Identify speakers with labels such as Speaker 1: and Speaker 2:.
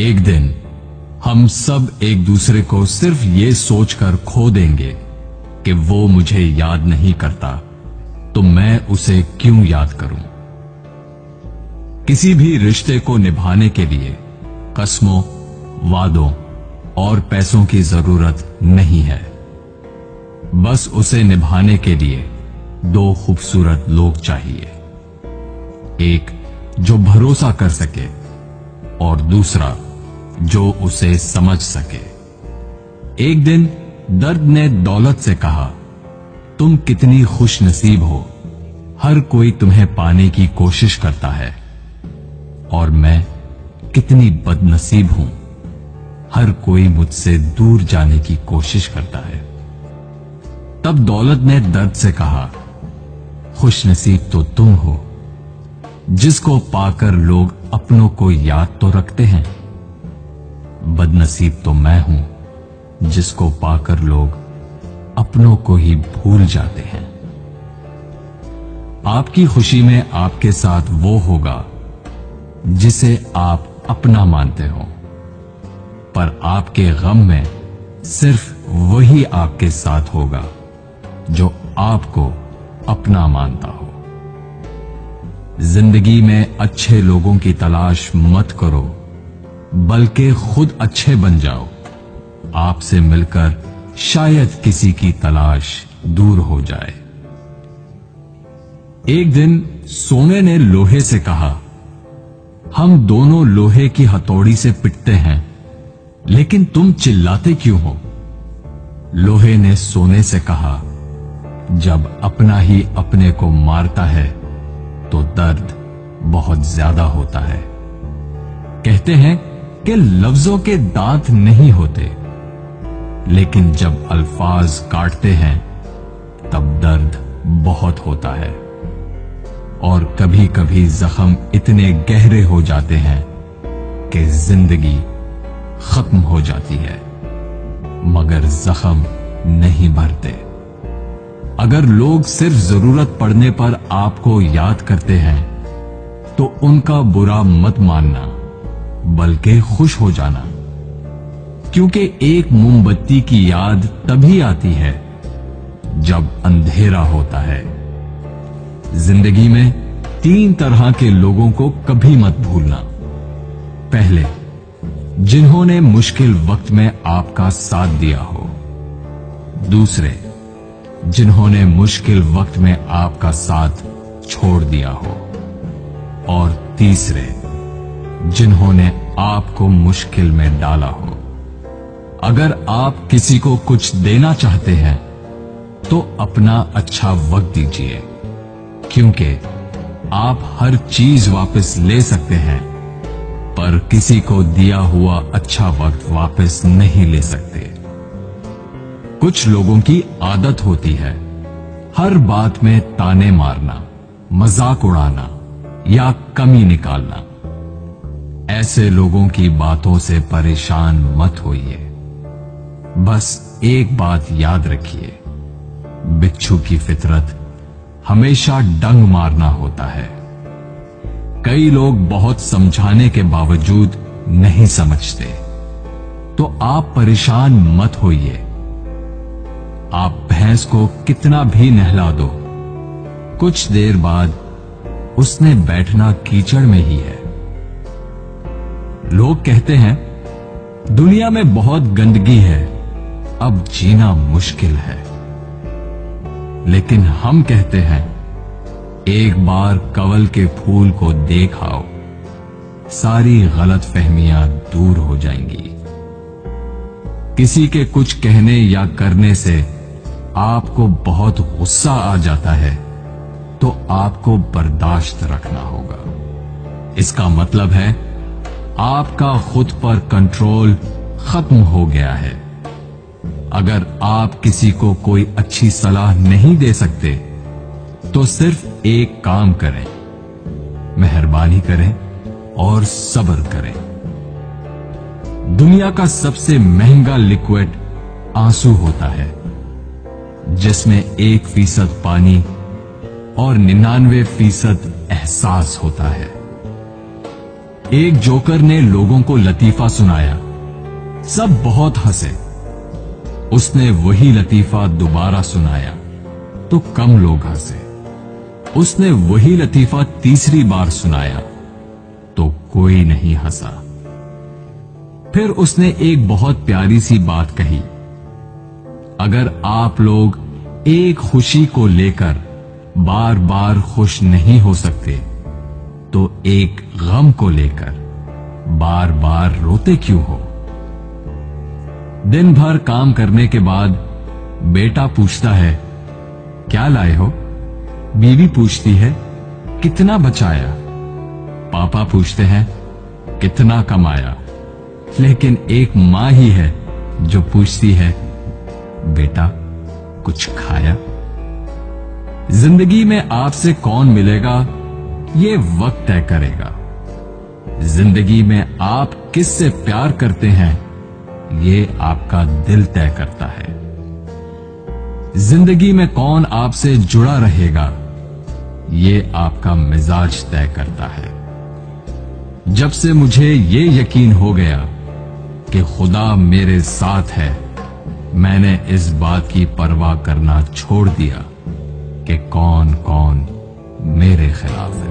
Speaker 1: एक दिन हम सब एक दूसरे को सिर्फ ये सोचकर खो देंगे कि वो मुझे याद नहीं करता, तो मैं उसे क्यों याद करूं। किसी भी रिश्ते को निभाने के लिए कस्मों, वादों और पैसों की जरूरत नहीं है। बस उसे निभाने के लिए दो खूबसूरत लोग चाहिए, एक जो भरोसा कर सके और दूसरा जो उसे समझ सके। एक दिन दर्द ने दौलत से कहा, तुम कितनी खुश नसीब हो, हर कोई तुम्हें पाने की कोशिश करता है, और मैं कितनी बदनसीब हूं, हर कोई मुझसे दूर जाने की कोशिश करता है। तब दौलत ने दर्द से कहा, खुश नसीब तो तुम हो, जिसको पाकर लोग अपनों को याद तो रखते हैं। बदनसीब तो मैं हूं, जिसको पाकर लोग अपनों को ही भूल जाते हैं। आपकी खुशी में आपके साथ वो होगा जिसे आप अपना मानते हो, पर आपके गम में सिर्फ वही आपके साथ होगा जो आपको अपना मानता हो। जिंदगी में अच्छे लोगों की तलाश मत करो, बल्कि खुद अच्छे बन जाओ। आपसे मिलकर शायद किसी की तलाश दूर हो जाए। एक दिन सोने ने लोहे से कहा, हम दोनों लोहे की हथौड़ी से पिटते हैं, लेकिन तुम चिल्लाते क्यों हो। लोहे ने सोने से कहा, जब अपना ही अपने को मारता है तो दर्द बहुत ज्यादा होता है। कहते हैं कि लफ्जों के दांत नहीं होते, लेकिन जब अल्फाज काटते हैं तब दर्द बहुत होता है, और कभी कभी जख्म इतने गहरे हो जाते हैं कि जिंदगी खत्म हो जाती है, मगर जख्म नहीं भरते। अगर लोग सिर्फ जरूरत पड़ने पर आपको याद करते हैं तो उनका बुरा मत मानना, बल्कि खुश हो जाना, क्योंकि एक मोमबत्ती की याद तभी आती है जब अंधेरा होता है। जिंदगी में 3 तरह के लोगों को कभी मत भूलना। पहले, जिन्होंने मुश्किल वक्त में आपका साथ दिया हो। दूसरे, जिन्होंने मुश्किल वक्त में आपका साथ छोड़ दिया हो। और तीसरे, जिन्होंने आपको मुश्किल में डाला हो। अगर आप किसी को कुछ देना चाहते हैं तो अपना अच्छा वक्त दीजिए, क्योंकि आप हर चीज वापस ले सकते हैं, पर किसी को दिया हुआ अच्छा वक्त वापस नहीं ले सकते। कुछ लोगों की आदत होती है हर बात में ताने मारना, मजाक उड़ाना या कमी निकालना। ऐसे लोगों की बातों से परेशान मत होइए। बस एक बात याद रखिए, बिच्छू की फितरत हमेशा डंग मारना होता है। कई लोग बहुत समझाने के बावजूद नहीं समझते, तो आप परेशान मत होइए। आप भैंस को कितना भी नहला दो, कुछ देर बाद उसने बैठना कीचड़ में ही है। लोग कहते हैं दुनिया में बहुत गंदगी है, अब जीना मुश्किल है। लेकिन हम कहते हैं एक बार कवल के फूल को देख आओ, सारी गलतफहमियां दूर हो जाएंगी। किसी के कुछ कहने या करने से आपको बहुत गुस्सा आ जाता है तो आपको बर्दाश्त रखना होगा। इसका मतलब है आपका खुद पर कंट्रोल खत्म हो गया है। अगर आप किसी को कोई अच्छी सलाह नहीं दे सकते तो सिर्फ एक काम करें, मेहरबानी करें और सब्र करें। दुनिया का सबसे महंगा लिक्विड आंसू होता है, जिसमें 1% पानी और 99% एहसास होता है। एक जोकर ने लोगों को लतीफा सुनाया। सब बहुत हंसे। उसने वही लतीफा दोबारा सुनाया तो कम लोग हंसे। उसने वही लतीफा तीसरी बार सुनाया तो कोई नहीं हंसा। फिर उसने एक बहुत प्यारी सी बात कही, अगर आप लोग एक खुशी को लेकर बार बार खुश नहीं हो सकते तो एक गम को लेकर बार बार रोते क्यों हो? दिन भर काम करने के बाद बेटा पूछता है, क्या लाए हो? बीवी पूछती है, कितना बचाया? पापा पूछते हैं, कितना कमाया? लेकिन एक मां ही है जो पूछती है, बेटा कुछ खाया? जिंदगी में आपसे कौन मिलेगा ये वक्त तय करेगा। जिंदगी में आप किससे प्यार करते हैं ये आपका दिल तय करता है। जिंदगी में कौन आपसे जुड़ा रहेगा ये आपका मिजाज तय करता है। जब से मुझे ये यकीन हो गया कि खुदा मेरे साथ है, मैंने इस बात की परवाह करना छोड़ दिया कि कौन कौन मेरे खिलाफ है।